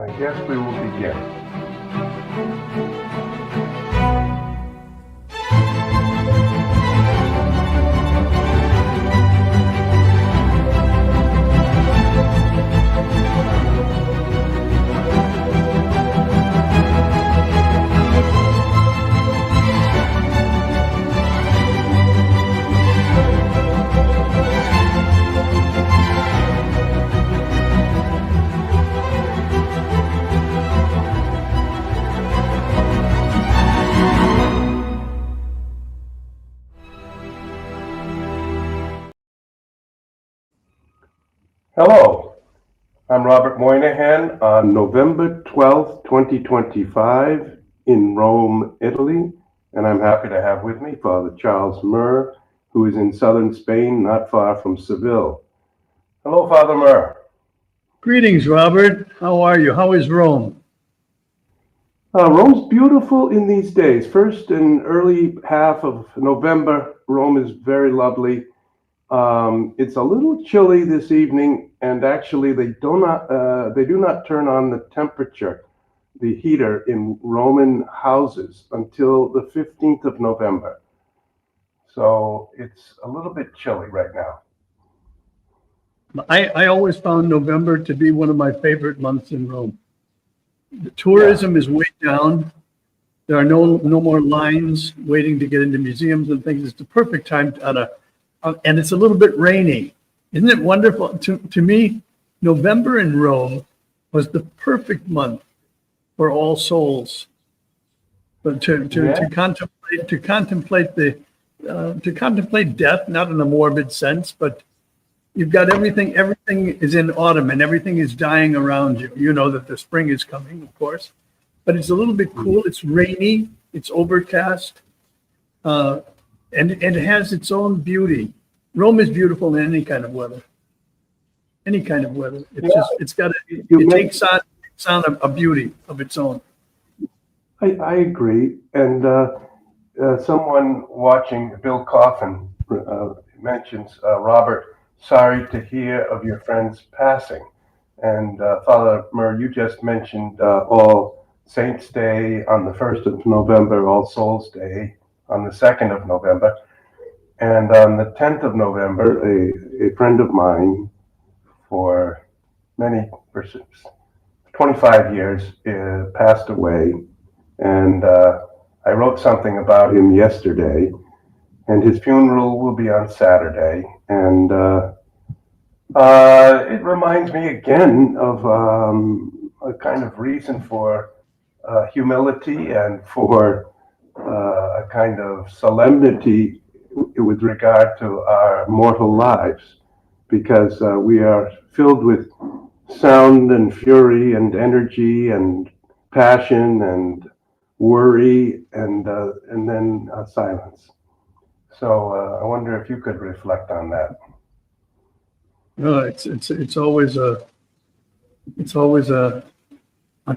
I guess we will begin. Hello, I'm Robert Moynihan on November 12th, 2025 in Rome, Italy, and I'm happy to have with me Father Charles Murr, who is in southern Spain, not far from Seville. Hello, Father Murr. Greetings, Robert. How are you? How is Rome? Rome's beautiful in these days. First and early half of November, Rome is very lovely. It's a little chilly this evening, and actually they do not turn on the temperature, the heater in Roman houses until the 15th of November. So it's a little bit chilly right now. I always found November to be one of my favorite months in Rome. The tourism is way down. There are no more lines waiting to get into museums and things. It's the perfect time and it's a little bit rainy. Isn't it wonderful? To me, November in Rome was the perfect month for All Souls. But to contemplate death, not in a morbid sense, but you've got everything is in autumn and everything is dying around you. You know that the spring is coming, of course, but it's a little bit cool. It's rainy, it's overcast, and it has its own beauty. Rome is beautiful in any kind of weather. Any kind of weather. It takes on a beauty of its own. I agree. And someone watching, Bill Coffin, mentions, Robert, sorry to hear of your friend's passing. And Father Murr, you just mentioned All Saints' Day on the 1st of November, All Souls' Day on the 2nd of November. And on the 10th of November, a friend of mine for 25 years passed away. And I wrote something about him yesterday, and his funeral will be on Saturday. And it reminds me again of a kind of reason for humility and for a kind of solemnity with regard to our mortal lives, because we are filled with sound and fury and energy and passion and worry and then silence. So I wonder if you could reflect on that. No, it's always a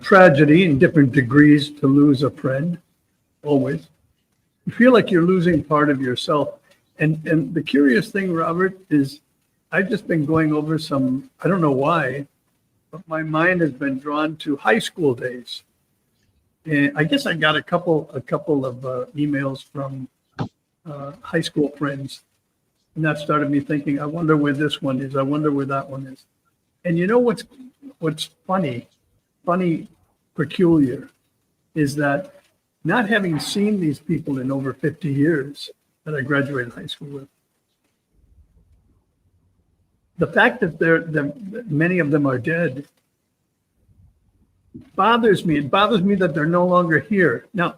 tragedy in different degrees to lose a friend. Always, you feel like you're losing part of yourself. And the curious thing, Robert, is I've just been going over some. I don't know why, but my mind has been drawn to high school days. And I guess I got a couple of emails from high school friends. And that started me thinking, I wonder where this one is. I wonder where that one is. And you know what's funny, peculiar, is that not having seen these people in over 50 years that I graduated high school with, the fact that many of them are dead bothers me. It bothers me that they're no longer here. Now,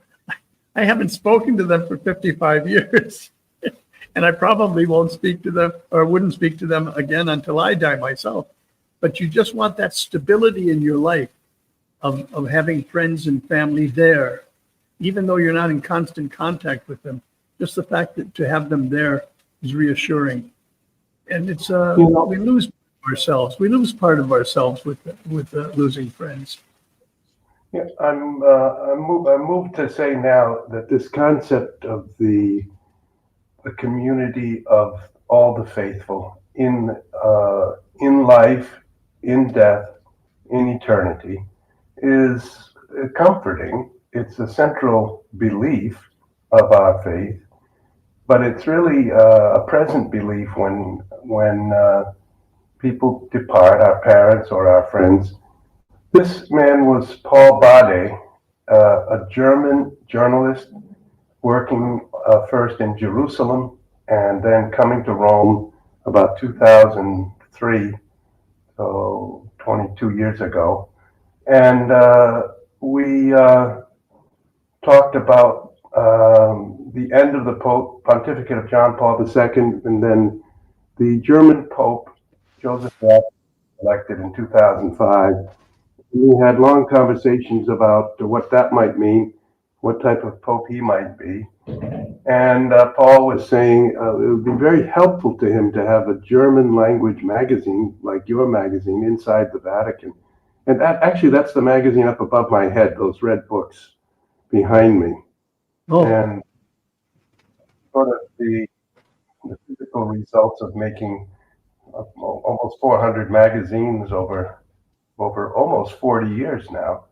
I haven't spoken to them for 55 years. And I probably won't speak to them or wouldn't speak to them again until I die myself. But you just want that stability in your life of having friends and family there, even though you're not in constant contact with them. Just the fact that to have them there is reassuring. And it's we lose ourselves. We lose part of ourselves with losing friends. Yeah, I'm moved to say now that this concept of the community of all the faithful in life, in death, in eternity, is comforting. It's a central belief of our faith, but it's really a present belief when people depart, our parents or our friends. This man was Paul Bade, a German journalist working first in Jerusalem and then coming to Rome about 2003, so 22 years ago. And we talked about the end of the pontificate of John Paul II, and then the German Pope, Joseph Ratzinger, elected in 2005. We had long conversations about what that might mean, what type of pope he might be. And Paul was saying it would be very helpful to him to have a German language magazine like your magazine inside the Vatican. And that's the magazine up above my head, those red books behind me. Oh, And sort of the physical results of making almost 400 magazines over almost 40 years now.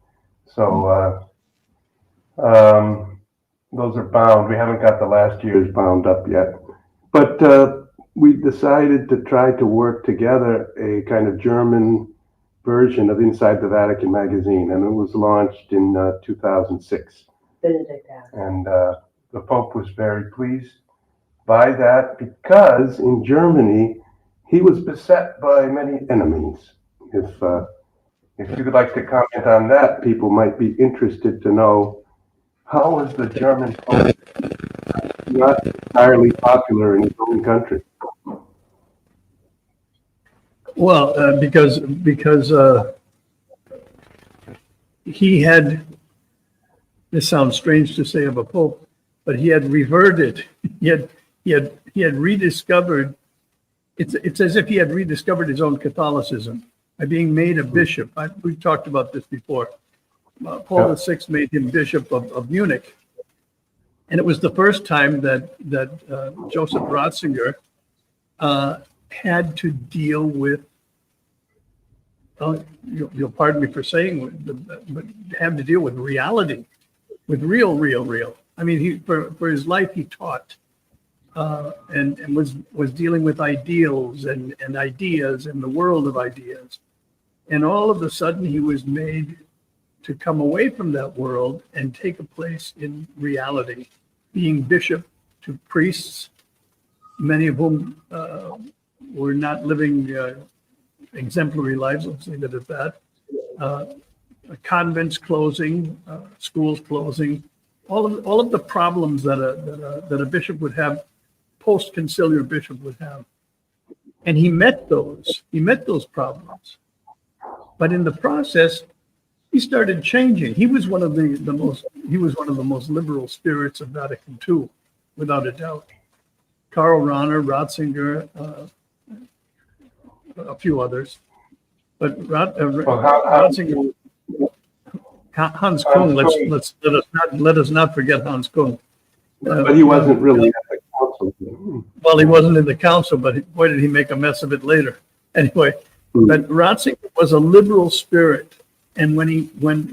So those are bound. We haven't got the last year's bound up yet. But we decided to try to work together a kind of German version of Inside the Vatican magazine, and it was launched in 2006. And the Pope was very pleased by that because in Germany he was beset by many enemies. If you'd like to comment on that, people might be interested to know how is the German Pope not entirely popular in his own country. well, because he had, this sounds strange to say of a pope, but he had reverted. He had rediscovered. It's as if he had rediscovered his own Catholicism by being made a bishop. We've talked about this before. Paul VI made him bishop of Munich, and it was the first time that Joseph Ratzinger had to deal with. You'll pardon me for saying, but have to deal with reality, with real. I mean, for his life he taught, and was dealing with ideals and ideas and the world of ideas, and all of a sudden he was made to come away from that world and take a place in reality, being bishop to priests, many of whom were not living exemplary lives, let's leave it at that. Convents closing, schools closing, all of the problems that a bishop would have, post-conciliar bishop would have. And he met those problems. But in the process, he started changing. He was one of the most liberal spirits of Vatican II, without a doubt. Karl Rahner, Ratzinger, a few others, but Ratzinger, Hans Kung. Let us not forget Hans Kung. But he wasn't really at the council. Well, he wasn't in the council, but boy, did he make a mess of it later. Anyway, but Ratzinger was a liberal spirit. And when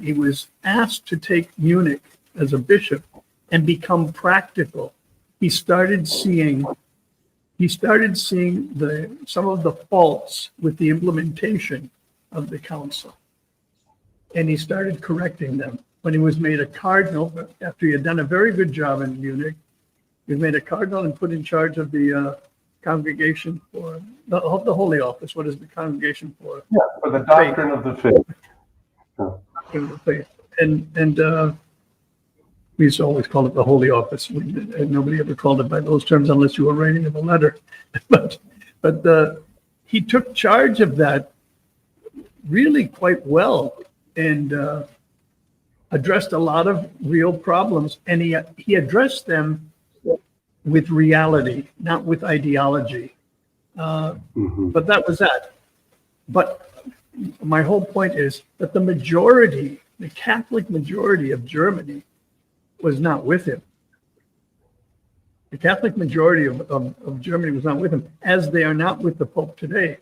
he was asked to take Munich as a bishop and become practical, he started seeing some of the faults with the implementation of the council, and he started correcting them. When he was made a cardinal, after he had done a very good job in Munich, he was made a cardinal and put in charge of the congregation for the Holy Office. What is the congregation for? Yeah, for the doctrine of the faith. And we used to always call it the Holy Office. Nobody ever called it by those terms unless you were writing him a letter. But he took charge of that really quite well and addressed a lot of real problems. And he addressed them with reality, not with ideology. But that was that. But my whole point is that the Catholic majority of Germany was not with him. The Catholic majority of Germany was not with him, as they are not with the Pope today.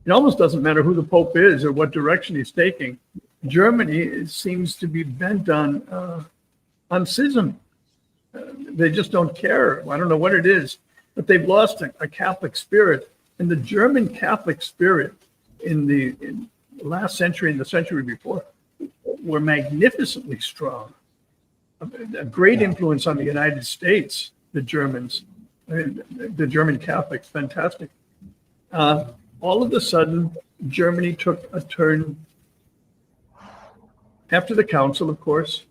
It almost doesn't matter who the Pope is or what direction he's taking. Germany seems to be bent on schism. They just don't care. I don't know what it is, but they've lost a Catholic spirit. And the German Catholic spirit in the last century and the century before were magnificently strong. A great influence on the United States, the Germans, the German Catholics, fantastic. All of a sudden, Germany took a turn after the council, of course.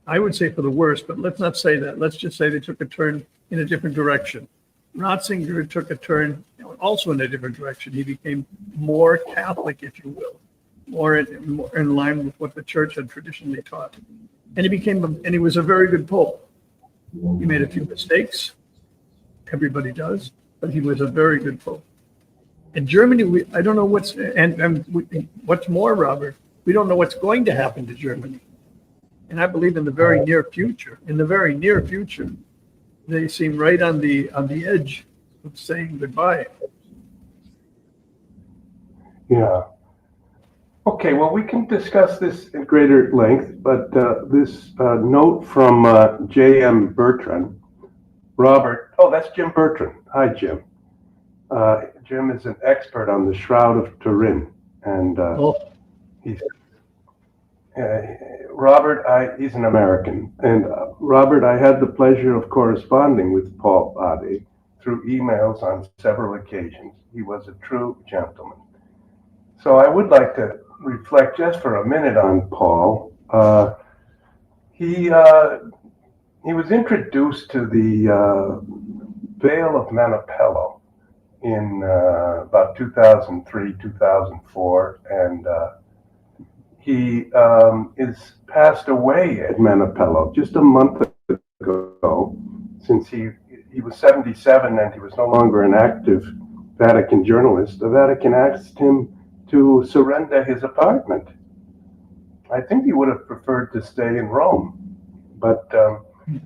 I would say for the worse, but let's not say that. Let's just say they took a turn in a different direction. Ratzinger took a turn also in a different direction. He became more Catholic, if you will, more in line with what the church had traditionally taught. And he was a very good pope. He made a few mistakes. Everybody does, but he was a very good pope. In Germany, I don't know what's more, Robert, we don't know what's going to happen to Germany. And I believe in the very near future, they seem right on the edge of saying goodbye. Yeah. Okay, well, we can discuss this in greater length, but this note from J.M. Bertrand, Robert, oh, that's Jim Bertrand. Hi, Jim. Jim is an expert on the Shroud of Turin, and he's Robert, he's an American, and Robert, I had the pleasure of corresponding with Paul Bade through emails on several occasions. He was a true gentleman. So I would like to reflect just for a minute on Paul. He was introduced to the Vale of Manipello in about 2003, 2004, and he is passed away at Manipello just a month ago, since he was 77 and he was no longer an active Vatican journalist. The Vatican asked him to surrender his apartment. I think he would have preferred to stay in Rome, but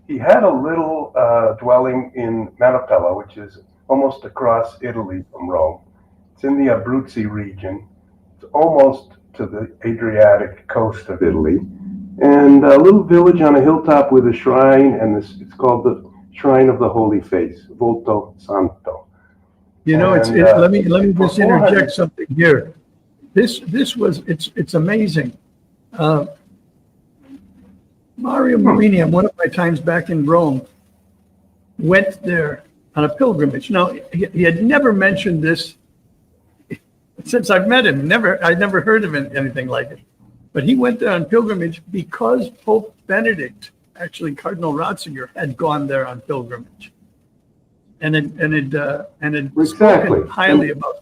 he had a little dwelling in Manipello, which is almost across Italy from Rome. It's in the Abruzzi region. It's almost to the Adriatic coast of Italy, and a little village on a hilltop with a shrine, and it's called the Shrine of the Holy Face, Volto Santo. You know, let me just interject something here. It's amazing. Mario Marini, on one of my times back in Rome, went there on a pilgrimage. Now, he had never mentioned this since I've met him. I'd never heard of anything like it. But he went there on pilgrimage because Pope Benedict, actually Cardinal Ratzinger, had gone there on pilgrimage, and had spoken highly about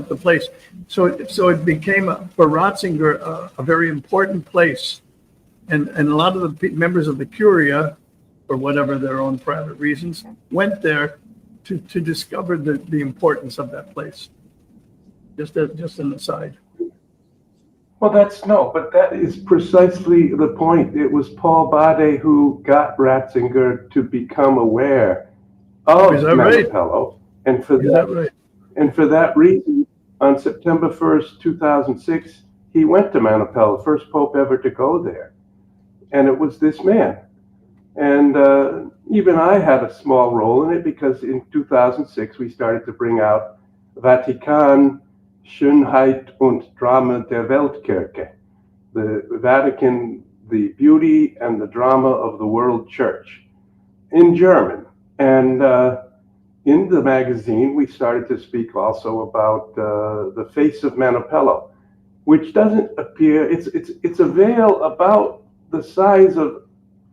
the place. So it became for Ratzinger a very important place, and a lot of the members of the Curia, for whatever their own private reasons, went there to discover the importance of that place. Just an aside. Well, but that is precisely the point. It was Paul Bade who got Ratzinger to become aware of Manipello, and for that reason, on September 1st, 2006, he went to Manipello, first pope ever to go there, and it was this man. And even I had a small role in it, because in 2006 we started to bring out Vatikan Schönheit und Drama der Weltkirche, the Vatican, the beauty and the drama of the world church, in German. And in the magazine, we started to speak also about the face of Manipello, which doesn't appear, it's a veil about the size of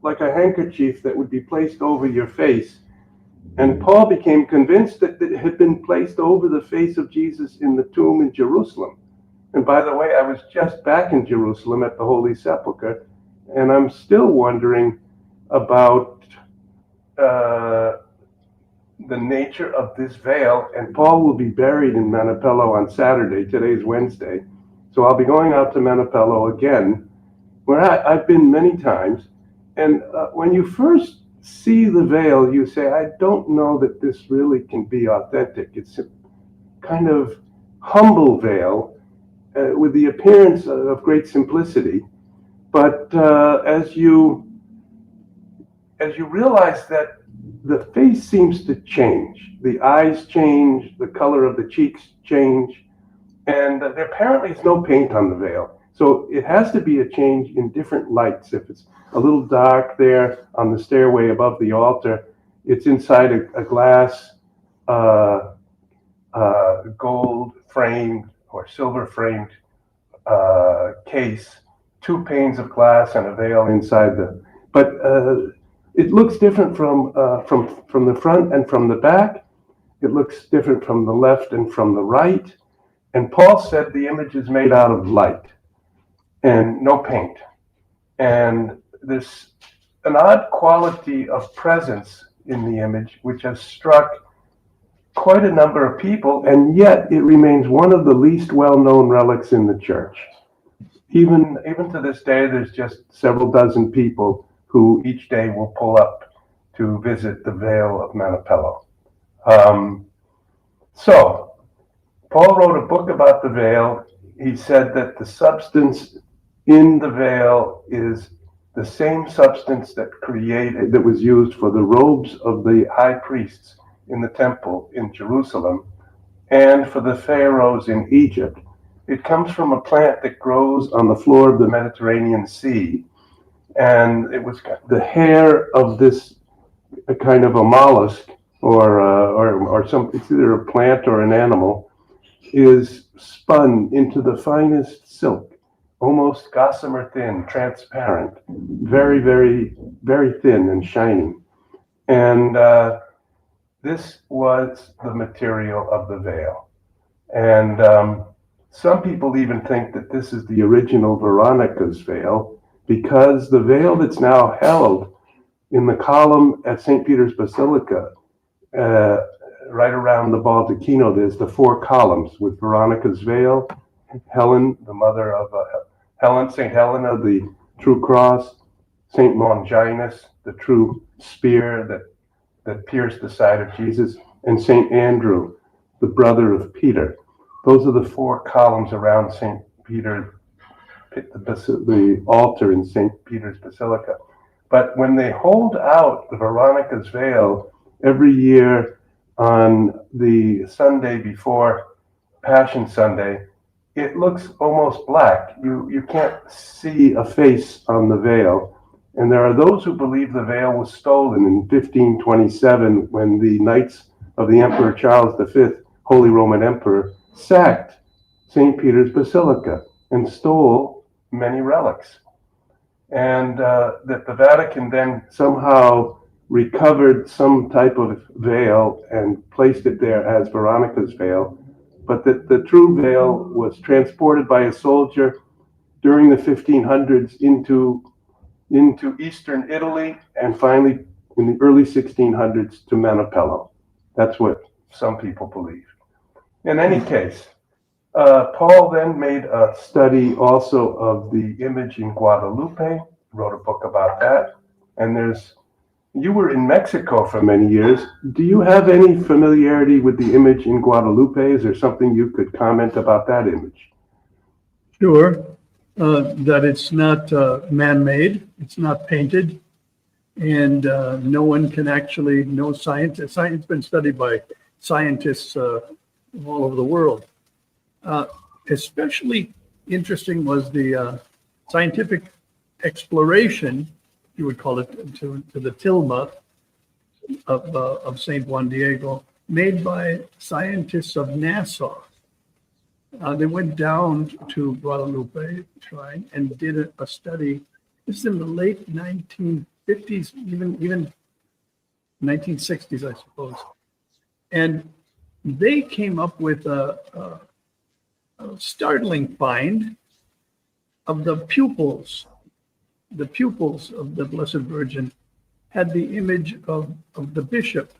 like a handkerchief that would be placed over your face. And Paul became convinced that it had been placed over the face of Jesus in the tomb in Jerusalem. And by the way, I was just back in Jerusalem at the Holy Sepulchre, and I'm still wondering about the nature of this veil. And Paul will be buried in Manipello on Saturday. Today's Wednesday. So I'll be going out to Manipello again, where I've been many times. And when you first see the veil, you say, I don't know that this really can be authentic. It's a kind of humble veil, with the appearance of great simplicity. But as you realize that the face seems to change, the eyes change, the color of the cheeks change, and there apparently is no paint on the veil. So it has to be a change in different lights. If it's a little dark there on the stairway above the altar, it's inside a glass, gold framed or silver framed case, two panes of glass and a veil inside the. But it looks different from the front and from the back. It looks different from the left and from the right. And Paul said the image is made out of light and no paint. And there's an odd quality of presence in the image, which has struck quite a number of people, and yet it remains one of the least well-known relics in the church. Even to this day, there's just several dozen people who each day will pull up to visit the Vale of Manipello. So Paul wrote a book about the veil. He said that the substance in the veil is the same substance that was used for the robes of the high priests in the temple in Jerusalem and for the pharaohs in Egypt. It comes from a plant that grows on the floor of the Mediterranean Sea, and it was the hair of this kind of a mollusk or some, it's either a plant or an animal, is spun into the finest silk, almost gossamer thin, transparent, very, very, very thin and shining. And this was the material of the veil. And some people even think that this is the original Veronica's veil, because the veil that's now held in the column at St. Peter's Basilica, right around the baldacchino, there's the four columns with Veronica's veil, Helen, the mother of St. Helena, the true cross, St. Longinus, the true spear that pierced the side of Jesus, and St. Andrew, the brother of Peter. Those are the four columns around St. Peter, the altar in St. Peter's Basilica. But when they hold out the Veronica's veil every year on the Sunday before Passion Sunday, it looks almost black. You can't see a face on the veil. And there are those who believe the veil was stolen in 1527 when the Knights of the Emperor Charles V, Holy Roman Emperor, sacked St. Peter's Basilica and stole many relics. And that the Vatican then somehow recovered some type of veil and placed it there as Veronica's veil, but that the true veil was transported by a soldier during the 1500s into eastern Italy, and finally in the early 1600s to Manipello. That's what some people believe. In any case, Paul then made a study also of the image in Guadalupe, wrote a book about that. And you were in Mexico for many years. Do you have any familiarity with the image in Guadalupe? Is there something you could comment about that image? Sure. That it's not man-made, it's not painted, and no one can actually, no scientist, it's been studied by scientists all over the world. Especially interesting was the scientific exploration, you would call it, to the tilma of St. Juan Diego, made by scientists of NASA. They went down to Guadalupe Shrine and did a study. This is in the late 1950s, even 1960s, I suppose. And they came up with a startling find of the pupils. The pupils of the Blessed Virgin had the image of the bishop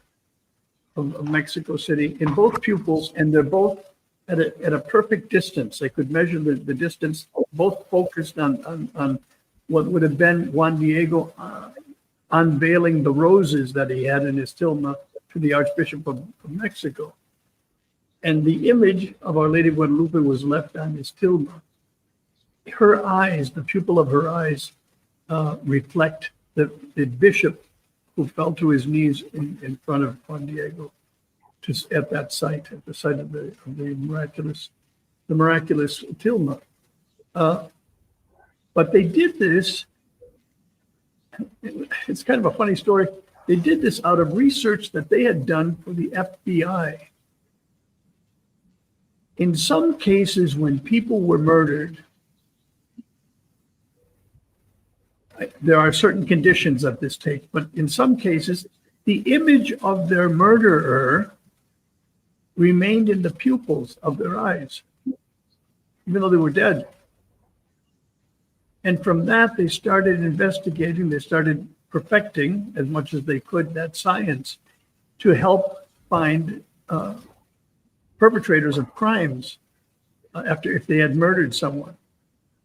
of Mexico City in both pupils, and they're both at a perfect distance. They could measure the distance, both focused on what would have been Juan Diego unveiling the roses that he had in his tilma to the Archbishop of Mexico. And the image of Our Lady of Guadalupe was left on his tilma. Her eyes, the pupil of her eyes, reflect the bishop who fell to his knees in front of Juan Diego, just at that site, at the site of the miraculous tilma. But they did this. It's kind of a funny story. They did this out of research that they had done for the FBI. In some cases, when people were murdered, there are certain conditions that this takes, but in some cases, the image of their murderer remained in the pupils of their eyes, even though they were dead. And from that, they started investigating, they started perfecting as much as they could that science to help find perpetrators of crimes after if they had murdered someone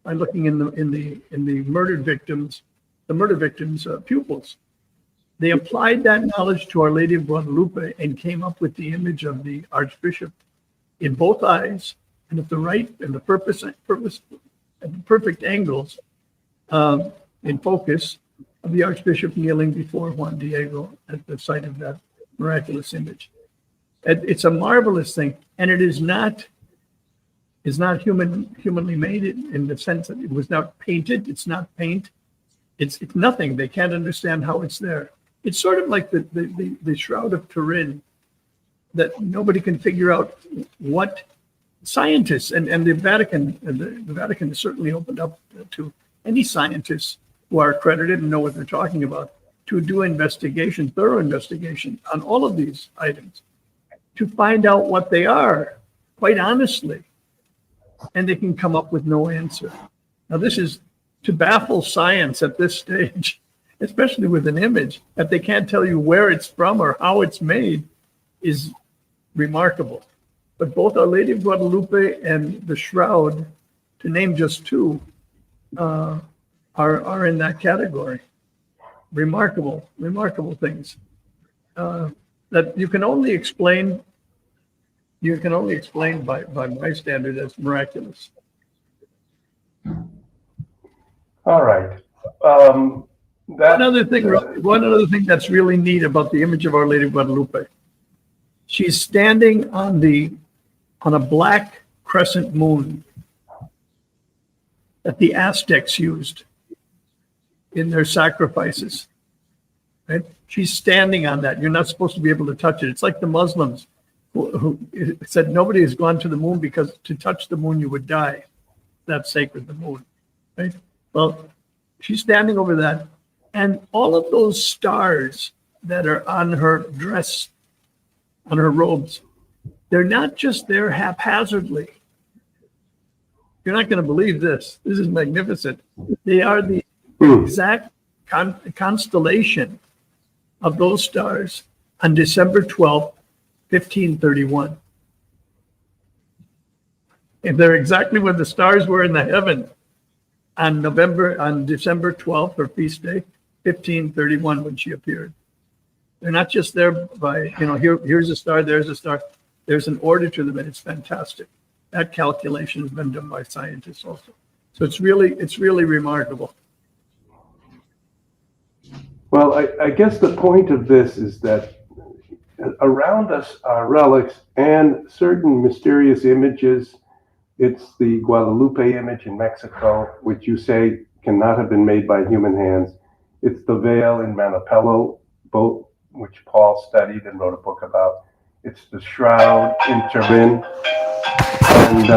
by looking in the murder victims' pupils. They applied that knowledge to Our Lady of Guadalupe and came up with the image of the Archbishop in both eyes and at the right and the purpose at the perfect angles in focus of the Archbishop kneeling before Juan Diego at the site of that miraculous image. It's a marvelous thing, and it is not humanly made in the sense that it was not painted. It's not paint. It's nothing. They can't understand how it's there. It's sort of like the Shroud of Turin, that nobody can figure out what scientists and the Vatican. The Vatican is certainly opened up to any scientists who are accredited and know what they're talking about to do investigation, thorough investigation on all of these items, to find out what they are, quite honestly, and they can come up with no answer. Now, this is to baffle science at this stage, especially with an image that they can't tell you where it's from or how it's made, is remarkable. But both Our Lady of Guadalupe and the Shroud, to name just two, are in that category. Remarkable things that you can only explain by my standard as miraculous. All right. One other thing that's really neat about the image of Our Lady of Guadalupe, she's standing on a black crescent moon that the Aztecs used in their sacrifices. Right? She's standing on that. You're not supposed to be able to touch it. It's like the Muslims who said nobody has gone to the moon because to touch the moon you would die. That's sacred, the moon. Right? Well, she's standing over that, and all of those stars that are on her dress, on her robes, they're not just there haphazardly. You're not going to believe this. This is magnificent. They are the exact constellation of those stars on December 12th, 1531. And they're exactly where the stars were in the heaven on December 12th, her feast day, 1531, when she appeared. They're not just there by, here's a star, there's a star. There's an order to them, and it's fantastic. That calculation has been done by scientists also. So it's really remarkable. Well, I guess the point of this is that around us are relics and certain mysterious images. It's the Guadalupe image in Mexico, which you say cannot have been made by human hands. It's the veil in Manapello, both which Paul studied and wrote a book about. It's the shroud in Turin. And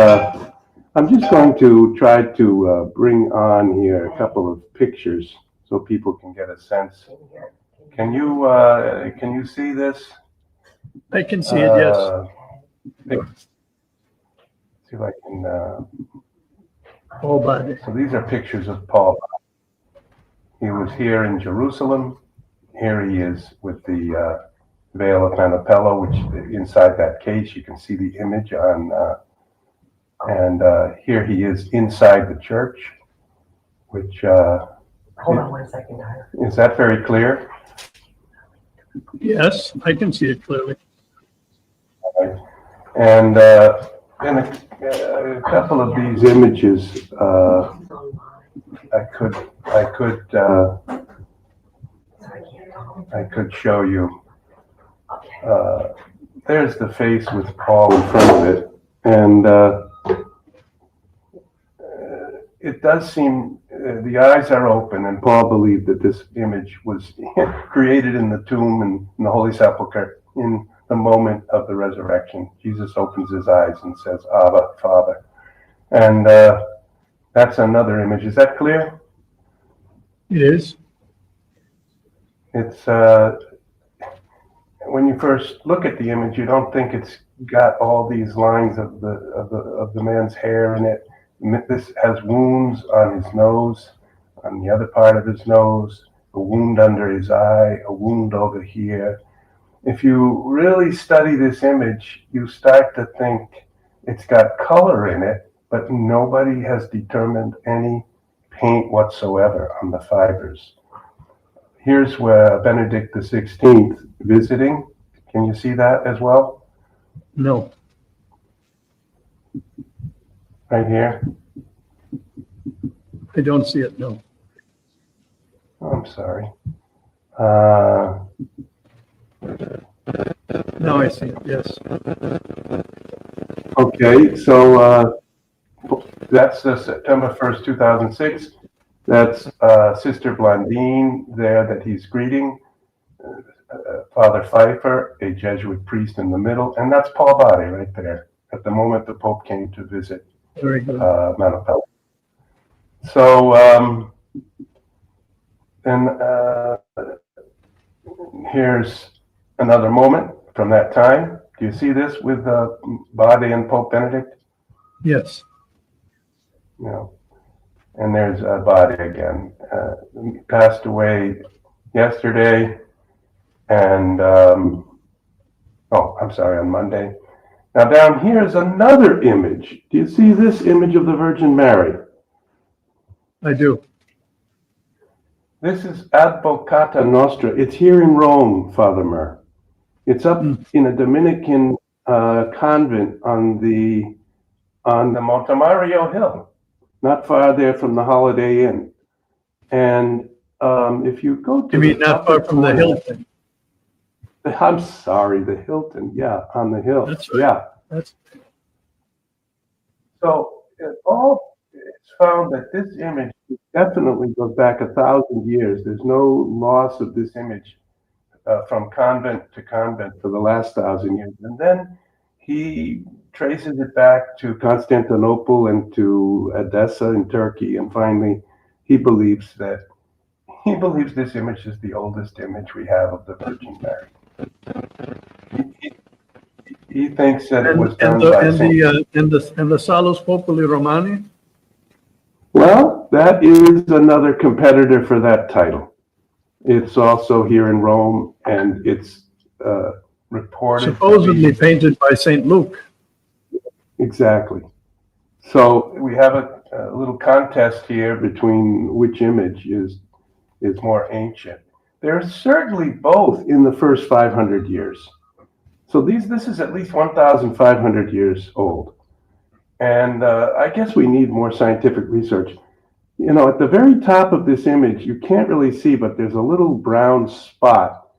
I'm just going to try to bring on here a couple of pictures so people can get a sense. Can you see this? I can see it, yes. See if I can. All body. So these are pictures of Paul. He was here in Jerusalem. Here he is with the veil of Manapello, which inside that case you can see the image on. And here he is inside the church, which. Hold on 1 second. Is that very clear? Yes, I can see it clearly. Right. And in a couple of these images, I could show you. There's the face with Paul in front of it, and it does seem the eyes are open, and Paul believed that this image was created in the tomb and in the Holy Sepulchre in the moment of the resurrection. Jesus opens his eyes and says, Abba, Father. And that's another image. Is that clear? It is. It's when you first look at the image, you don't think it's got all these lines of the man's hair in it. This has wounds on his nose, on the other part of his nose, a wound under his eye, a wound over here. If you really study this image, you start to think it's got color in it, but nobody has determined any paint whatsoever on the fibers. Here's where Benedict XVI visiting. Can you see that as well? No. Right here. I don't see it, no. Oh, I'm sorry. Now I see it, yes. Okay, so that's September 1st, 2006. That's Sister Blondine there that he's greeting. Father Pfeiffer, a Jesuit priest in the middle, and that's Paul Body right there at the moment the Pope came to visit Very good. Manapel. So, here's another moment from that time. Do you see this with Body and Pope Benedict? Yes. No. And there's Body again. Passed away yesterday, and I'm sorry, on Monday. Now down here is another image. Do you see this image of the Virgin Mary? I do. This is Advocata Nostra. It's here in Rome, Father Murr. It's up in a Dominican convent on the Montemario Hill, not far there from the Holiday Inn. And if you go to You mean not far from the Hilton? I'm sorry, the Hilton. Yeah, on the hill. That's right. Yeah. That's So it's found that this image definitely goes back 1,000 years. There's no loss of this image from convent to convent for the last 1,000 years. And then he traces it back to Constantinople and to Edessa in Turkey. And finally, he believes this image is the oldest image we have of the Virgin Mary. He thinks that it was done by Saint. And the Salus Populi Romani? Well, that is another competitor for that title. It's also here in Rome, and it's reported Supposedly painted by St. Luke. Exactly. So we have a little contest here between which image is more ancient. They're certainly both in the first 500 years. So this is at least 1,500 years old. And I guess we need more scientific research. You know, at the very top of this image, you can't really see, but there's a little brown spot.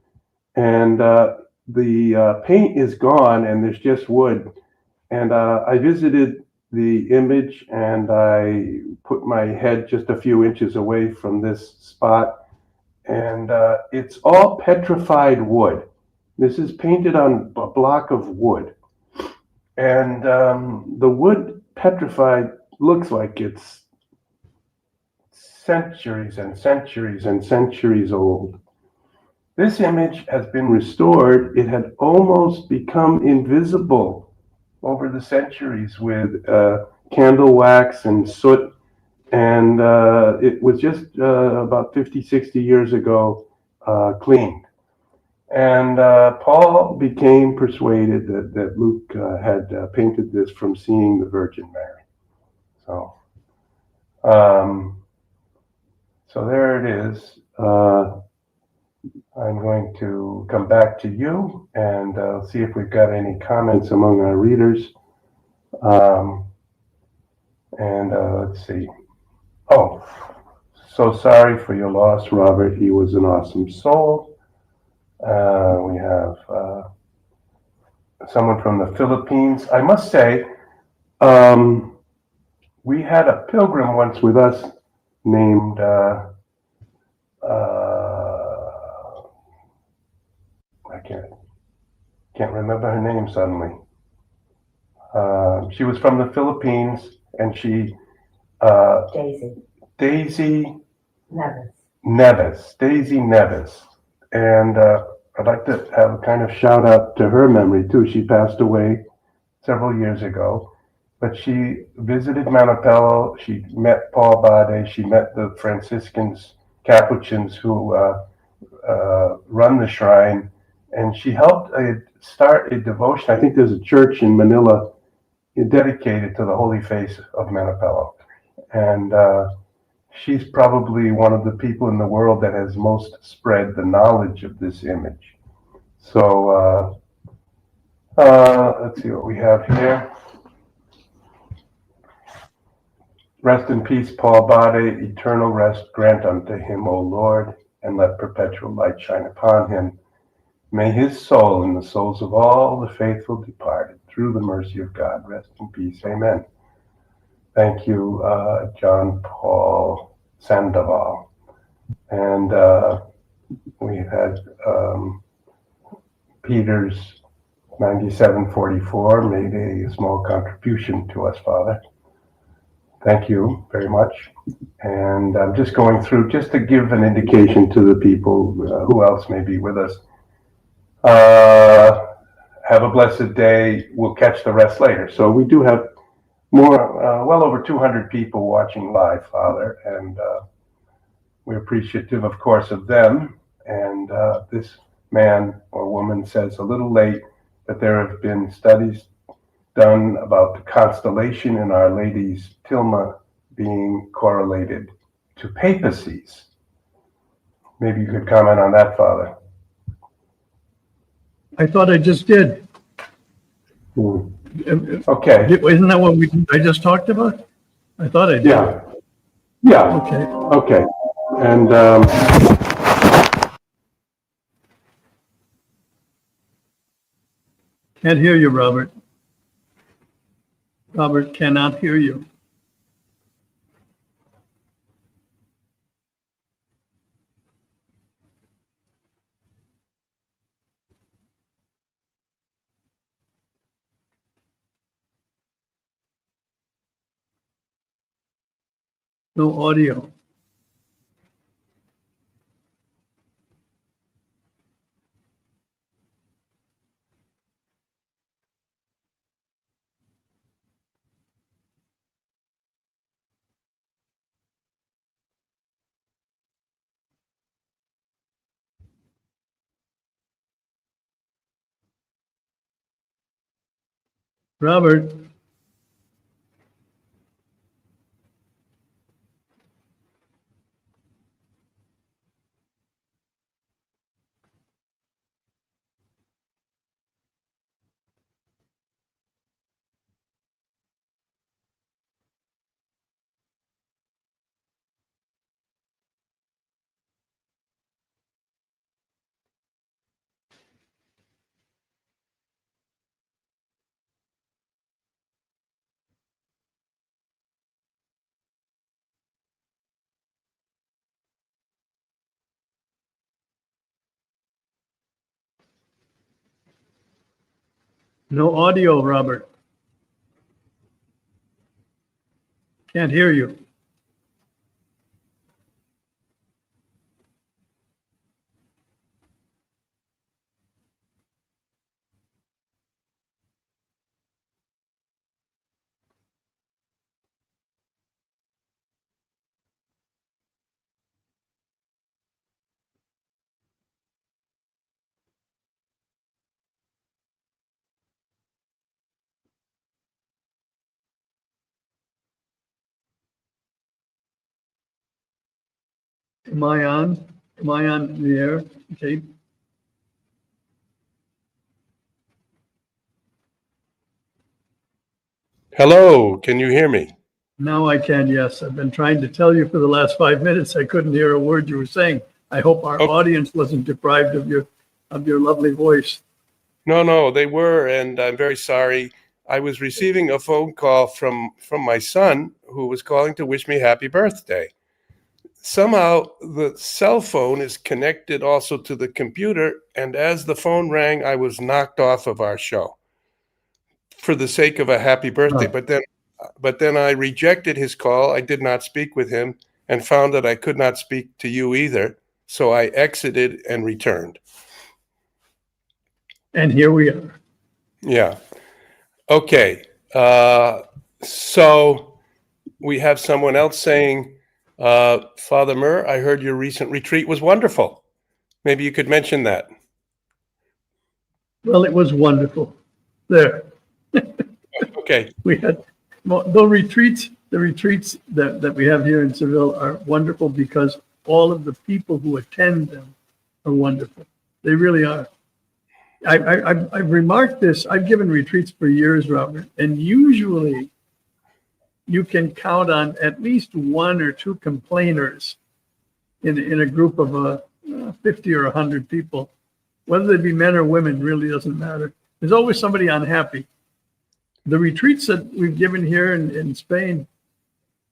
And the paint is gone and there's just wood. And I visited the image and I put my head just a few inches away from this spot. And it's all petrified wood. This is painted on a block of wood. And the wood petrified looks like it's centuries and centuries and centuries old. This image has been restored. It had almost become invisible over the centuries with candle wax and soot. And it was just about 50, 60 years ago cleaned. And Paul became persuaded that Luke had painted this from seeing the Virgin Mary. So there it is. I'm going to come back to you and see if we've got any comments among our readers. Um, and let's see. Oh, so sorry for your loss, Robert. He was an awesome soul. We have someone from the Philippines. I must say, um, we had a pilgrim once with us named I can't remember her name suddenly. She was from the Philippines, and Daisy Daisy Nevis. Daisy Nevis, and I'd like to have a kind of shout out to her memory too. She passed away several years ago, but she visited Manapello. She met Paul Bade. She met the Franciscans, Capuchins who run the shrine, and she helped start a devotion. I think there's a church in Manila dedicated to the Holy Face of Manapello, and she's probably one of the people in the world that has most spread the knowledge of this image. So let's see what we have here. Rest in peace, Paul Bade. Eternal rest grant unto him, O Lord, and let perpetual light shine upon him. May his soul and the souls of all the faithful departed, through the mercy of God, rest in peace. Amen. Thank you, John Paul Sandoval. And we had Peter's 9744 made a small contribution to us, Father. Thank you very much. And I'm just going through just to give an indication to the people who else may be with us. Have a blessed day. We'll catch the rest later. So we do have more, well over 200 people watching live, Father, and we're appreciative, of course, of them. And this man or woman says a little late that there have been studies done about the constellation in Our Lady's tilma being correlated to papacies. Maybe you could comment on that, Father. I thought I just did. Okay. Isn't that what I just talked about? I thought I did. Yeah. Yeah. Okay. Okay. And Can't hear you, Robert. Robert cannot hear you. No audio. Robert, no audio, Robert. Can't hear you. Am I on? Am I on the air? Okay. Hello, can you hear me? Now I can, yes. I've been trying to tell you for the last 5 minutes. I couldn't hear a word you were saying. I hope our Okay. audience wasn't deprived of your lovely voice. No, they were, and I'm very sorry. I was receiving a phone call from my son who was calling to wish me happy birthday. Somehow the cell phone is connected also to the computer, and as the phone rang, I was knocked off of our show for the sake of a happy birthday. Oh. But then I rejected his call. I did not speak with him and found that I could not speak to you either. So I exited and returned. And here we are. Yeah. Okay. So we have someone else saying, Father Murr, I heard your recent retreat was wonderful. Maybe you could mention that. Well, it was wonderful. There. Okay. We had the retreats that we have here in Seville are wonderful because all of the people who attend them are wonderful. They really are. I've remarked this. I've given retreats for years, Robert, and usually you can count on at least one or two complainers in a group of 50 or 100 people. Whether they be men or women really doesn't matter. There's always somebody unhappy. The retreats that we've given here in Spain,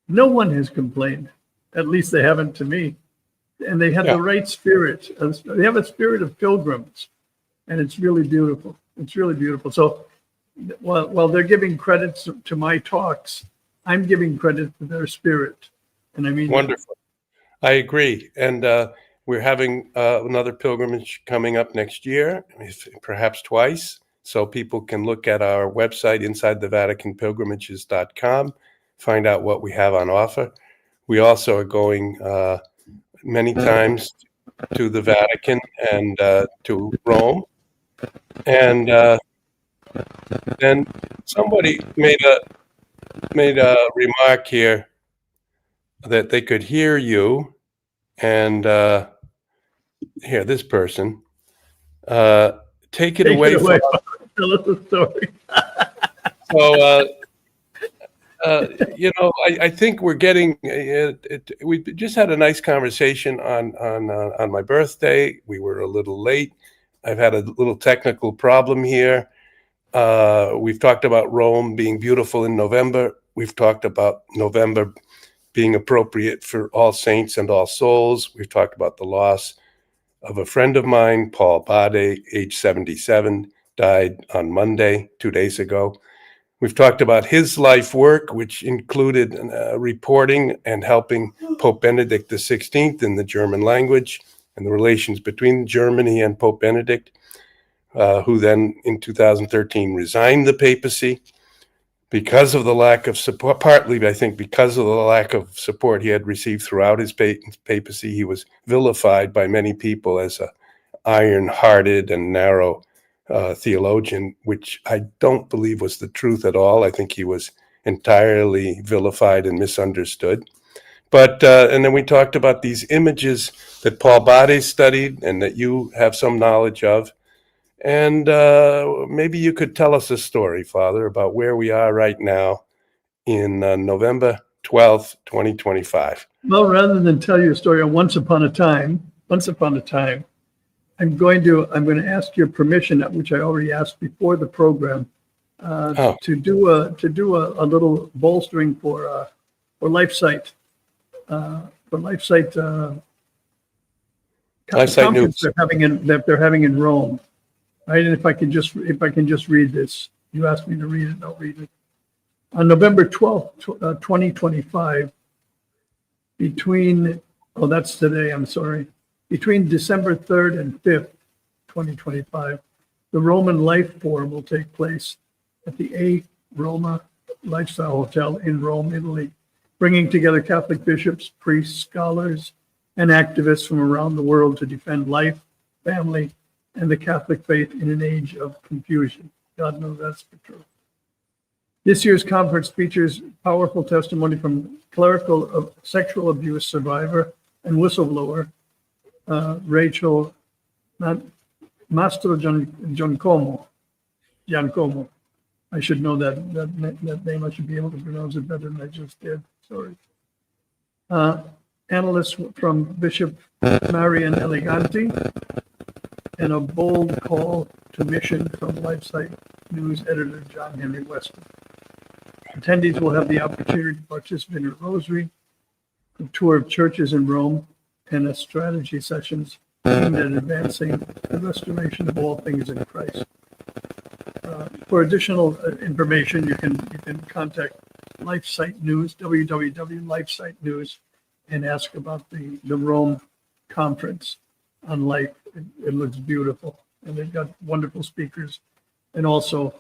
no one has complained. At least they haven't to me. And they have the right spirit. They have a spirit of pilgrims. And it's really beautiful. It's really beautiful. So while they're giving credit to my talks, I'm giving credit to their spirit. And I mean, wonderful. I agree. And we're having another pilgrimage coming up next year, perhaps twice. So people can look at our website, InsideTheVaticanPilgrimages.com, find out what we have on offer. We also are going many times to the Vatican and to Rome. And then somebody made a remark here that they could hear you, and here, this person, take it away. Tell us a story. So, I think we're getting. We just had a nice conversation on my birthday. We were a little late. I've had a little technical problem here. We've talked about Rome being beautiful in November. We've talked about November being appropriate for All Saints and All Souls. We've talked about the loss of a friend of mine, Paul Bade, age 77, died on Monday, 2 days ago. We've talked about his life work, which included reporting and helping Pope Benedict XVI in the German language and the relations between Germany and Pope Benedict, who then in 2013 resigned the papacy because of the lack of support, partly, I think, because of the lack of support he had received throughout his papacy. He was vilified by many people as an iron-hearted and narrow theologian, which I don't believe was the truth at all. I think he was entirely vilified and misunderstood. But and then we talked about these images that Paul Bade studied and that you have some knowledge of. And maybe you could tell us a story, Father, about where we are right now in November 12th, 2025. Well, rather than tell you a story on once upon a time, I'm going to ask your permission, which I already asked before the program, to do a little bolstering for LifeSite, conference they're having in Rome. Right, and if I can just read this, you asked me to read it, I'll read it. On November 12th, 2025, that's today, I'm sorry. Between December 3rd and 5th, 2025, the Roman Life Forum will take place at the A Roma Lifestyle Hotel in Rome, Italy, bringing together Catholic bishops, priests, scholars, and activists from around the world to defend life, family, and the Catholic faith in an age of confusion. God knows that's for true. This year's conference features powerful testimony from clerical sexual abuse survivor and whistleblower, Rachel, not Mastro Giancomo. I should know that name. I should be able to pronounce it better than I just did. Sorry. Analysts from Bishop Marian Eleganti, and a bold call to mission from LifeSite News editor John Henry Weston. Attendees will have the opportunity to participate in a rosary, a tour of churches in Rome, and a strategy sessions aimed at advancing the restoration of all things in Christ. For additional information, you can contact LifeSite News, www.lifesite News, and ask about the Rome conference on life. It looks beautiful, and they've got wonderful speakers, and also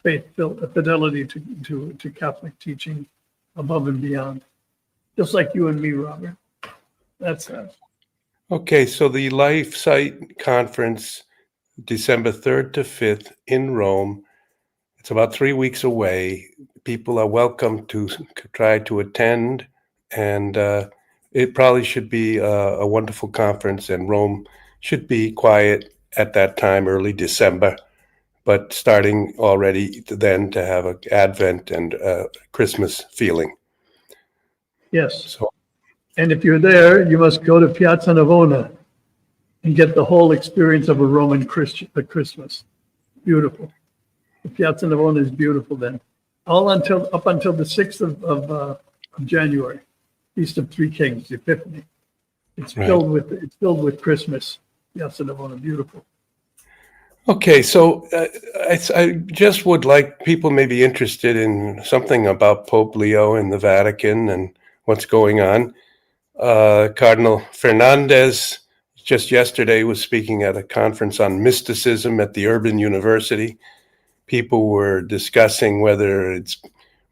fidelity to Catholic teaching above and beyond, just like you and me, Robert. That's that. Okay, so the Life Site Conference, December 3rd to 5th in Rome. It's about 3 weeks away. People are welcome to try to attend, and it probably should be a wonderful conference, and Rome should be quiet at that time, early December, but starting already then to have an Advent and Christmas feeling. Yes. So, And if you're there, you must go to Piazza Navona and get the whole experience of a Roman Christmas. Beautiful. The Piazza Navona is beautiful then. Up until the 6th of January, Feast of Three Kings, Epiphany. It's filled with Christmas. Piazza Navona, beautiful. okay, so I just would like people may be interested in something about Pope Leo and the Vatican and what's going on. Cardinal Fernandez just yesterday was speaking at a conference on mysticism at the Urban University. People were discussing whether it's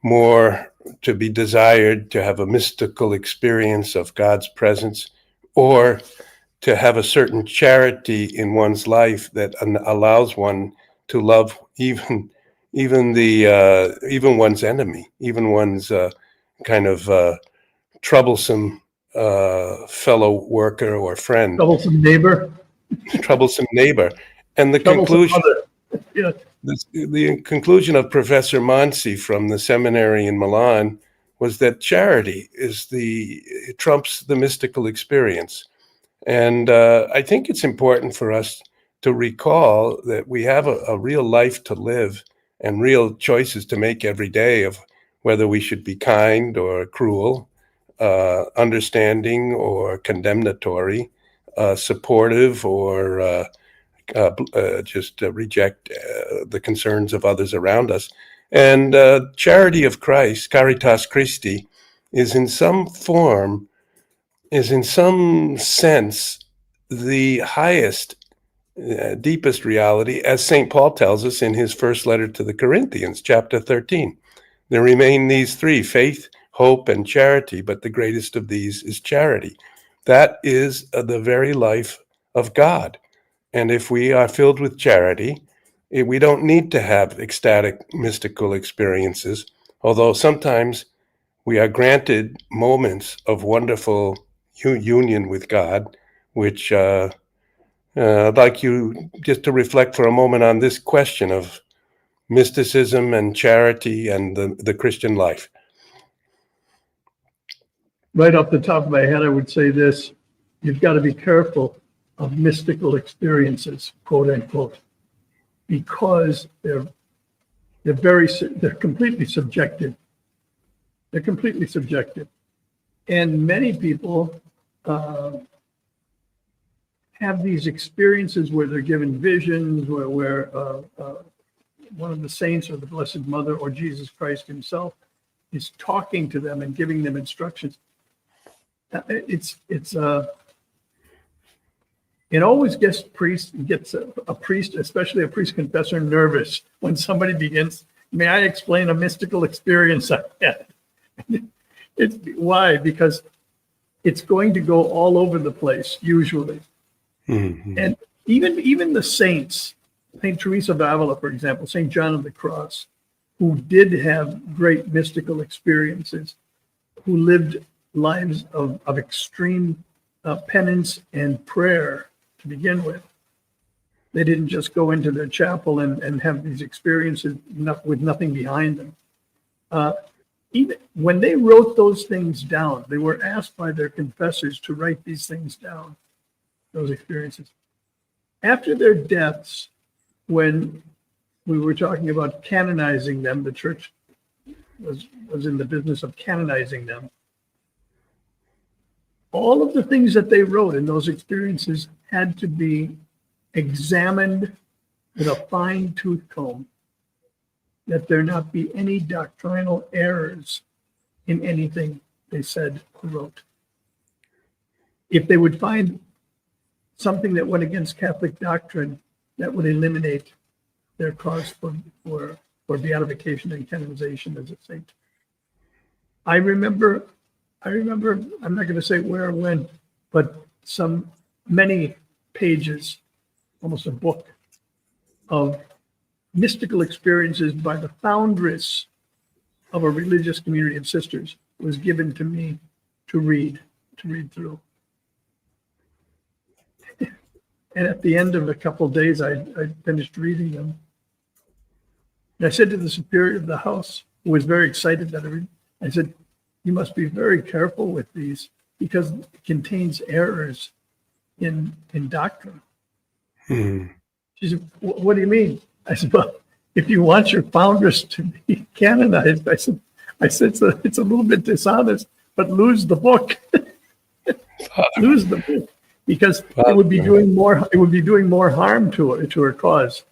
more to be desired to have a mystical experience of God's presence, or to have a certain charity in one's life that allows one to love even one's enemy, even one's kind of troublesome fellow worker or friend, Troublesome neighbor. And the conclusion, Yeah. the conclusion of Professor Monsi from the seminary in Milan was that charity trumps the mystical experience. And I think it's important for us to recall that we have a real life to live and real choices to make every day of whether we should be kind or cruel, understanding or condemnatory, supportive or just reject the concerns of others around us. And charity of Christ, Caritas Christi, is in some sense, the highest, deepest reality, as St. Paul tells us in his first letter to the Corinthians, chapter 13. There remain these three: faith, hope, and charity, but the greatest of these is charity. That is the very life of God. And if we are filled with charity, we don't need to have ecstatic, mystical experiences, although sometimes we are granted moments of wonderful union with God, which I'd like you just to reflect for a moment on this question of mysticism and charity and the Christian life. Right off the top of my head, I would say this: you've got to be careful of mystical experiences, quote unquote, because they're completely subjective. They're completely subjective. And many people have these experiences where they're given visions, where one of the saints or the Blessed Mother or Jesus Christ himself is talking to them and giving them instructions. It always gets a priest, especially a priest confessor, nervous when somebody begins, may I explain a mystical experience I had? Why? Because it's going to go all over the place, usually. Mm-hmm. And even the saints, St. Teresa of Avila, for example, St. John of the Cross, who did have great mystical experiences, who lived lives of extreme penance and prayer to begin with. They didn't just go into their chapel and have these experiences with nothing behind them. Even when they wrote those things down, they were asked by their confessors to write these things down, those experiences. After their deaths, when we were talking about canonizing them, the church was in the business of canonizing them. All of the things that they wrote in those experiences had to be examined with a fine-tooth comb, that there not be any doctrinal errors in anything they said or wrote. If they would find something that went against Catholic doctrine, that would eliminate their cause for beatification and canonization as a saint. I remember, I'm not going to say where or when, but many pages, almost a book, of mystical experiences by the foundress of a religious community of sisters was given to me to read through. And at the end of a couple of days, I finished reading them. And I said to the superior of the house, who was very excited that I said, you must be very careful with these because it contains errors in doctrine. She said, what do you mean? I said, well, if you want your foundress to be canonized, I said it's a little bit dishonest, but lose the book. Lose the book. Because it would be doing more harm to her cause.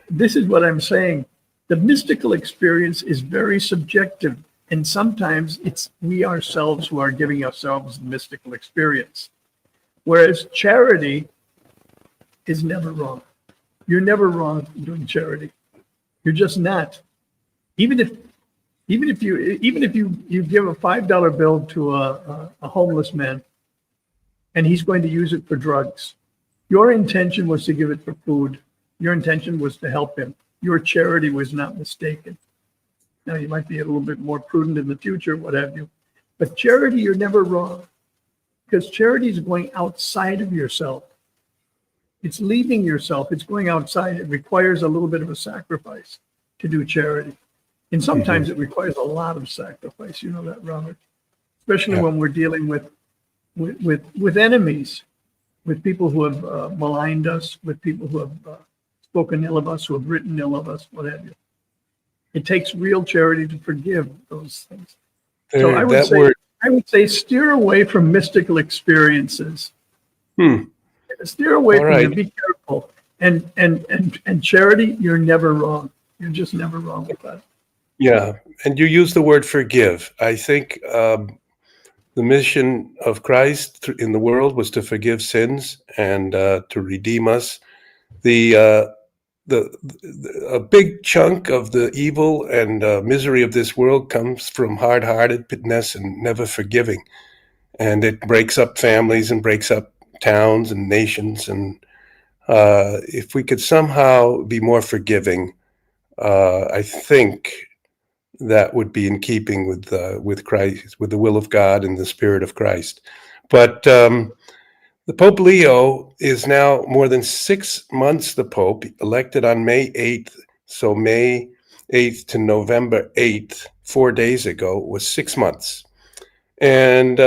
This is what I'm saying. The mystical experience is very subjective, and sometimes it's we ourselves who are giving ourselves the mystical experience. Whereas charity is never wrong. You're never wrong doing charity. You're just not. Even if you give a $5 bill to a homeless man, and he's going to use it for drugs. Your intention was to give it for food. Your intention was to help him. Your charity was not mistaken. Now, you might be a little bit more prudent in the future, what have you. But charity, you're never wrong. Because charity is going outside of yourself. It's leaving yourself. It's going outside. It requires a little bit of a sacrifice to do charity. And sometimes it requires a lot of sacrifice. You know that, Robert? Especially when we're dealing with enemies, with people who have maligned us, with people who have spoken ill of us, who have written ill of us, what have you. It takes real charity to forgive those things. So I would say steer away from mystical experiences. Steer away from them. Be careful. And charity, you're never wrong. You're just never wrong with that. Yeah, and you use the word forgive. I think the mission of Christ in the world was to forgive sins and to redeem us. A big chunk of the evil and misery of this world comes from hard-heartedness and never forgiving, and it breaks up families and breaks up towns and nations. And if we could somehow be more forgiving, I think that would be in keeping with Christ, with the will of God and the Spirit of Christ. But the Pope Leo is now more than 6 months the Pope, elected on May 8th. So May 8th to November 8th, 4 days ago, was 6 months. And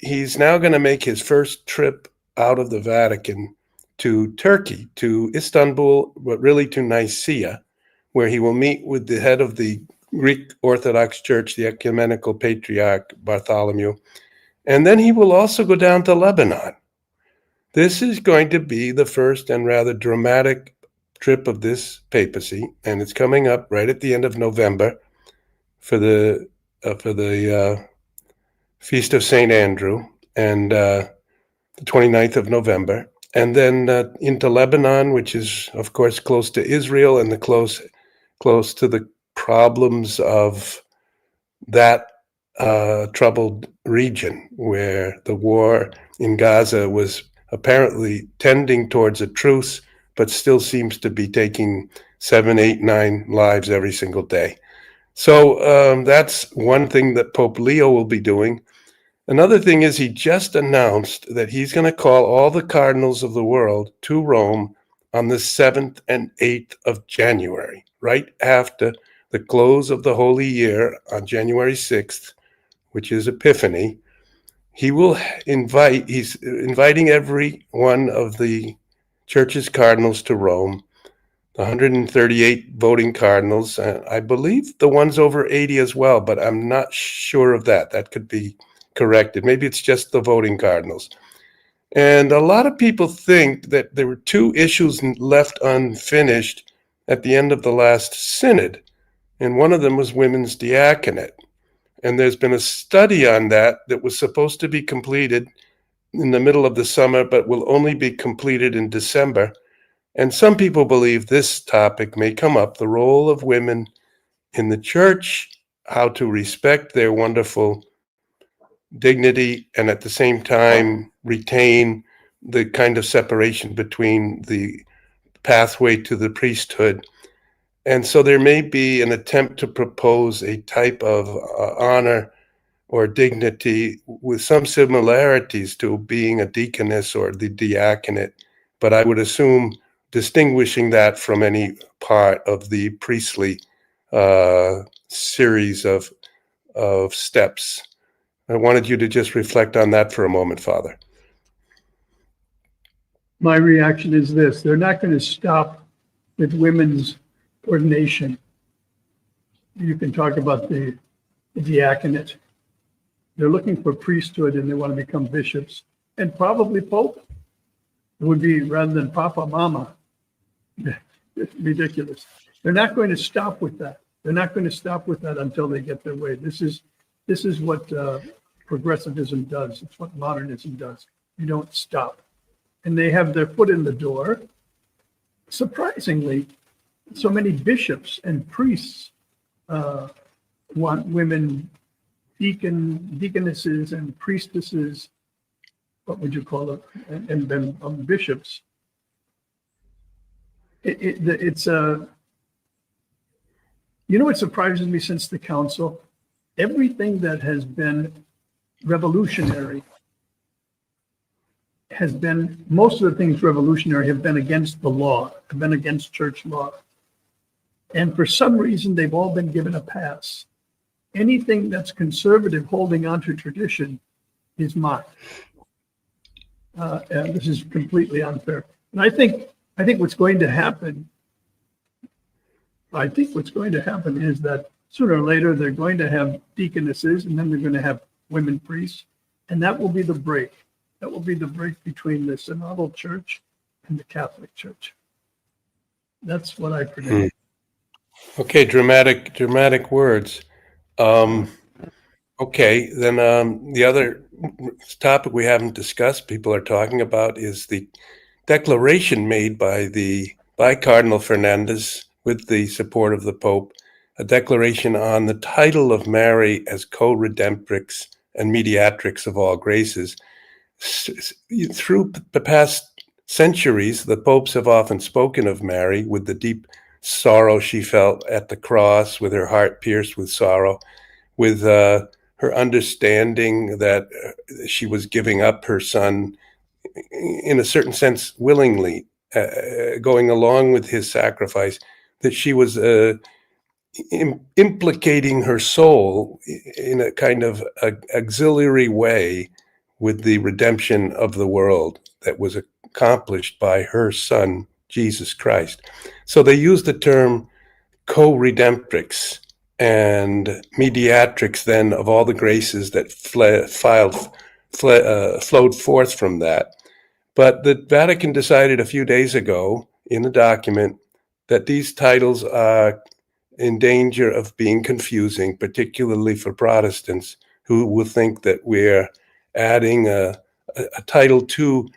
he's now going to make his first trip out of the Vatican to Turkey, to Istanbul, but really to Nicaea, where he will meet with the head of the Greek Orthodox Church, the Ecumenical Patriarch Bartholomew, and then he will also go down to Lebanon. This is going to be the first and rather dramatic trip of this papacy, and it's coming up right at the end of November for the Feast of St. Andrew, and the 29th of November, and then into Lebanon, which is, of course, close to Israel and close to the problems of that troubled region where the war in Gaza was apparently tending towards a truce, but still seems to be taking 7, 8, 9 lives every single day. So that's one thing that Pope Leo will be doing. Another thing is he just announced that he's going to call all the cardinals of the world to Rome on the 7th and 8th of January, right after the close of the Holy Year on January 6th, which is Epiphany. He's inviting every one of the church's cardinals to Rome, the 138 voting cardinals. I believe the ones over 80 as well, but I'm not sure of that. That could be corrected. Maybe it's just the voting cardinals. And a lot of people think that there were two issues left unfinished at the end of the last synod, and one of them was women's diaconate. And there's been a study on that was supposed to be completed in the middle of the summer, but will only be completed in December. And some people believe this topic may come up, the role of women in the church, how to respect their wonderful dignity and at the same time retain the kind of separation between the pathway to the priesthood. And so there may be an attempt to propose a type of honor or dignity with some similarities to being a deaconess or the diaconate, but I would assume distinguishing that from any part of the priestly series of steps. I wanted you to just reflect on that for a moment, Father. My reaction is this: they're not going to stop with women's ordination. You can talk about the diaconate. They're looking for priesthood and they want to become bishops and probably pope. It would be rather than Papa Mama. It's ridiculous. They're not going to stop with that. They're not going to stop with that until they get their way. This is what progressivism does. It's what modernism does. You don't stop. And they have their foot in the door. Surprisingly, so many bishops and priests want women deaconesses and priestesses, what would you call it, and then bishops. It's you know what surprises me since the council? Everything that has been revolutionary most of the things revolutionary have been against the law, have been against church law. And for some reason, they've all been given a pass. Anything that's conservative, holding on to tradition, is mocked. And this is completely unfair. And I think what's going to happen, is that sooner or later they're going to have deaconesses, and then they're going to have women priests, and that will be the break. That will be the break between the synodal church and the Catholic Church. That's what I predict. Okay, dramatic words. Okay, then the other topic we haven't discussed, people are talking about, is the declaration made by Cardinal Fernandez with the support of the Pope, a declaration on the title of Mary as co-redemptrix and mediatrix of all graces. Through the past centuries, the popes have often spoken of Mary with the deep sorrow she felt at the cross, with her heart pierced with sorrow, with her understanding that she was giving up her son in a certain sense willingly, going along with his sacrifice, that she was implicating her soul in a kind of auxiliary way with the redemption of the world that was accomplished by her son, Jesus Christ. So they use the term co-redemptrix and mediatrix then of all the graces that flowed forth from that. But the Vatican decided a few days ago in the document that these titles are in danger of being confusing, particularly for Protestants who will think that we're adding a title too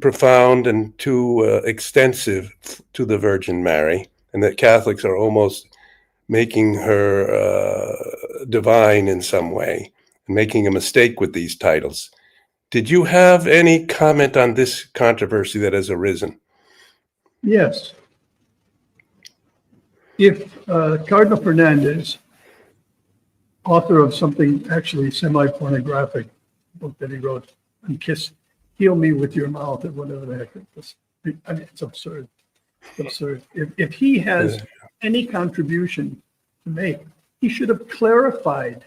profound and too extensive to the Virgin Mary, and that Catholics are almost making her divine in some way, and making a mistake with these titles. Did you have any comment on this controversy that has arisen? Yes. If Cardinal Fernandez, author of something actually semi-pornographic, book that he wrote on kiss, heal me with your mouth, or whatever the heck it was. I mean, it's absurd. It's absurd. If he has any contribution to make, he should have clarified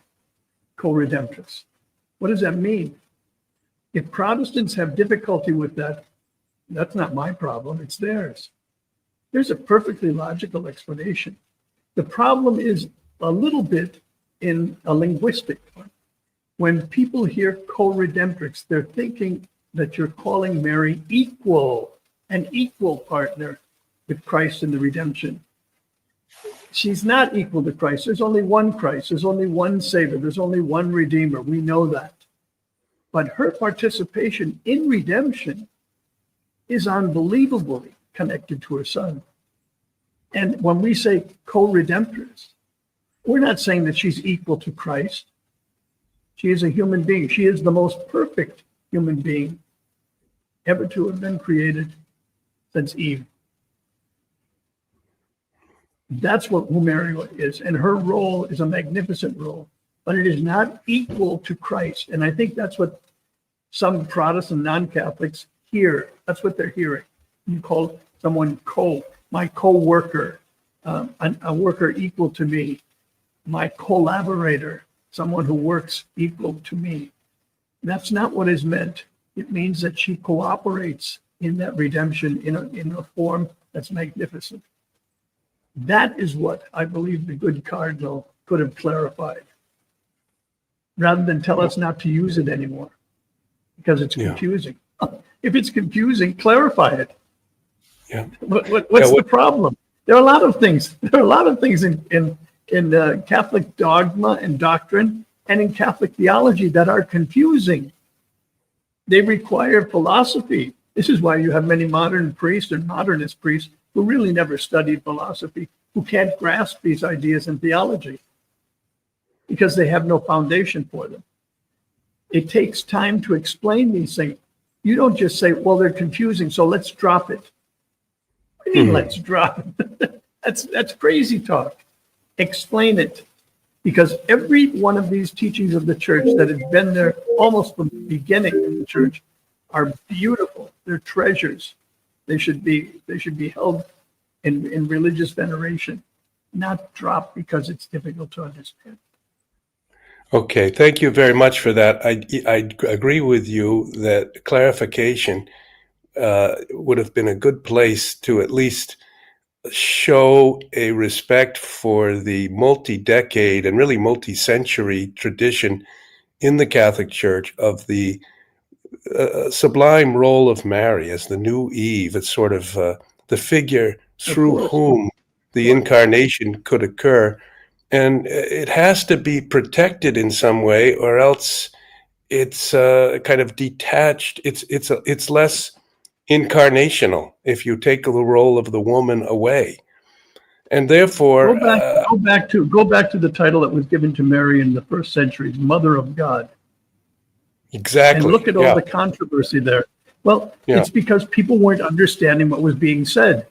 co-redemptrix. What does that mean? If Protestants have difficulty with that, that's not my problem, it's theirs. There's a perfectly logical explanation. The problem is a little bit in a linguistic one. When people hear co-redemptrix, they're thinking that you're calling Mary an equal partner with Christ in the redemption. She's not equal to Christ. There's only one Christ. There's only one Savior. There's only one Redeemer. We know that. But her participation in redemption is unbelievably connected to her Son. And when we say co-redemptress, we're not saying that she's equal to Christ. She is a human being. She is the most perfect human being ever to have been created since Eve. That's who Mary is. And her role is a magnificent role, but it is not equal to Christ. And I think that's what some Protestant non-Catholics hear. That's what they're hearing. You call someone my co-worker, a worker equal to me, my collaborator, someone who works equal to me. That's not what is meant. It means that she cooperates in that redemption in a form that's magnificent. That is what I believe the good cardinal could have clarified, rather than tell us not to use it anymore because it's confusing. If it's confusing, clarify it. Yeah. What's the problem? There are a lot of things. There are a lot of things in Catholic dogma and doctrine and in Catholic theology that are confusing. They require philosophy. This is why you have many modern priests and modernist priests who really never studied philosophy, who can't grasp these ideas in theology because they have no foundation for them. It takes time to explain these things. You don't just say, well, they're confusing, so let's drop it. What do you mean, let's drop it? That's crazy talk. Explain it. Because every one of these teachings of the church that has been there almost from the beginning of the church are beautiful. They're treasures. They should be held in religious veneration, not dropped because it's difficult to understand. Okay, thank you very much for that. I agree with you that clarification would have been a good place to at least show a respect for the multi-decade and really multi-century tradition in the Catholic Church of the sublime role of Mary as the new Eve. It's sort of the figure through whom the incarnation could occur. And it has to be protected in some way, or else it's kind of detached. It's less incarnational if you take the role of the woman away, and therefore go back to the title that was given to Mary in the first century, Mother of God. Exactly. And look at all the controversy there. Well, it's because people weren't understanding what was being said.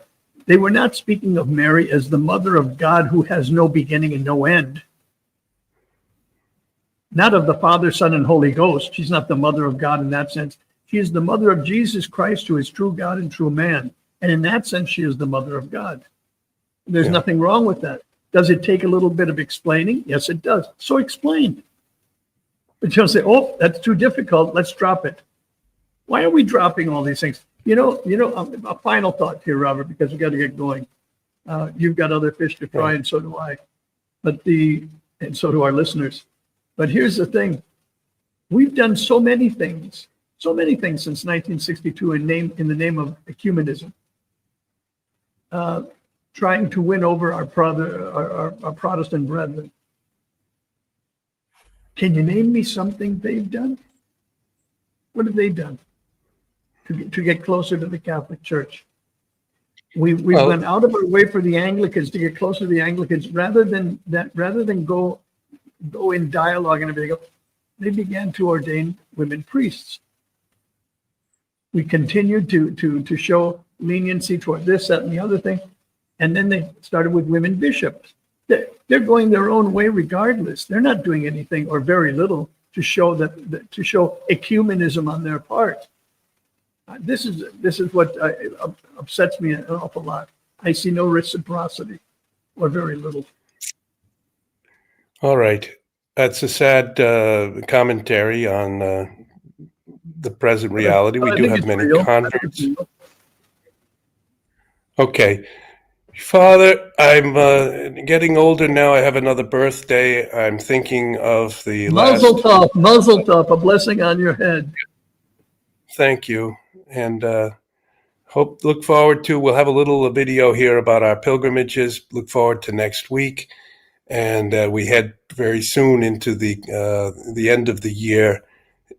They were not speaking of Mary as the Mother of God who has no beginning and no end. Not of the Father, Son, and Holy Ghost. She's not the Mother of God in that sense. She is the mother of Jesus Christ, who is true God and true man. And in that sense, she is the Mother of God. There's nothing wrong with that. Does it take a little bit of explaining? Yes, it does. So explain. But you don't say, oh, that's too difficult. Let's drop it. Why are we dropping all these things? You know, a final thought here, Robert, because we got to get going. You've got other fish to fry, and so do I. And so do our listeners. But here's the thing. We've done so many things since 1962 in the name of ecumenism, trying to win over our Protestant brethren. Can you name me something they've done? What have they done to get closer to the Catholic Church? We've gone out of our way for the Anglicans to get closer to the Anglicans, rather than go in dialogue and everything else. They began to ordain women priests. We continued to show leniency toward this, that, and the other thing. And then they started with women bishops. They're going their own way regardless. They're not doing anything or very little to show to show ecumenism on their part. This is what upsets me an awful lot. I see no reciprocity, or very little. All right. That's a sad commentary on the present reality. We I do think have it's many real. I think converts. it's real. Okay. Father, I'm getting older now. I have another birthday. I'm thinking of the Mazel last. tov, mazel tov, a blessing on your head. Thank you. And look forward to, we'll have a little video here about our pilgrimages. Look forward to next week. And we head very soon into the end of the year.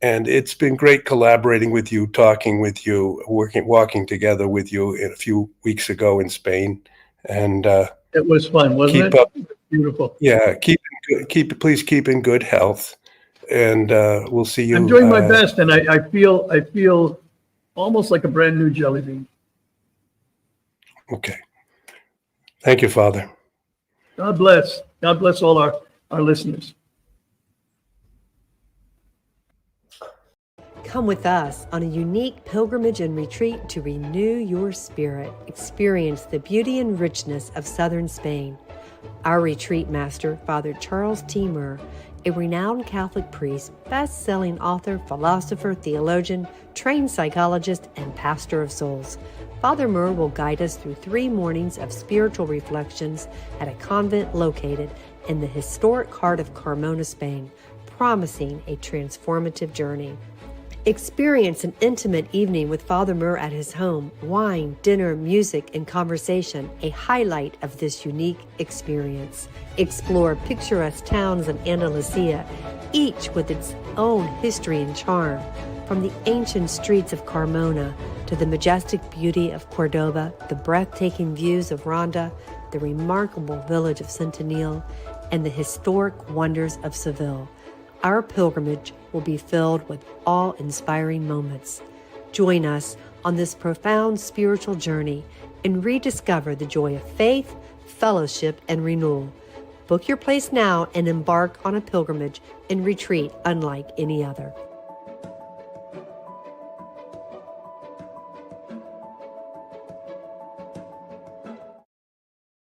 And it's been great collaborating with you, talking with you, walking together with you a few weeks ago in Spain. And It was fun, wasn't keep it? up. Beautiful. Yeah, please keep in good health. And we'll see you. I'm doing my best, and I feel almost like a brand new jelly bean. Okay. Thank you, Father. God bless. God bless all our listeners. Come with us on a unique pilgrimage and retreat to renew your spirit. Experience the beauty and richness of southern Spain. Our retreat master, Father Charles T. Murr, a renowned Catholic priest, best-selling author, philosopher, theologian, trained psychologist, and pastor of souls. Father Murr will guide us through 3 mornings of spiritual reflections at a convent located in the historic heart of Carmona, Spain, promising a transformative journey. Experience an intimate evening with Father Murr at his home. Wine, dinner, music, and conversation, a highlight of this unique experience. Explore picturesque towns in Andalusia, each with its own history and charm. From the ancient streets of Carmona to the majestic beauty of Cordoba, the breathtaking views of Ronda, the remarkable village of Centenil, and the historic wonders of Seville. Our pilgrimage will be filled with awe-inspiring moments. Join us on this profound spiritual journey and rediscover the joy of faith, fellowship, and renewal. Book your place now and embark on a pilgrimage and retreat unlike any other.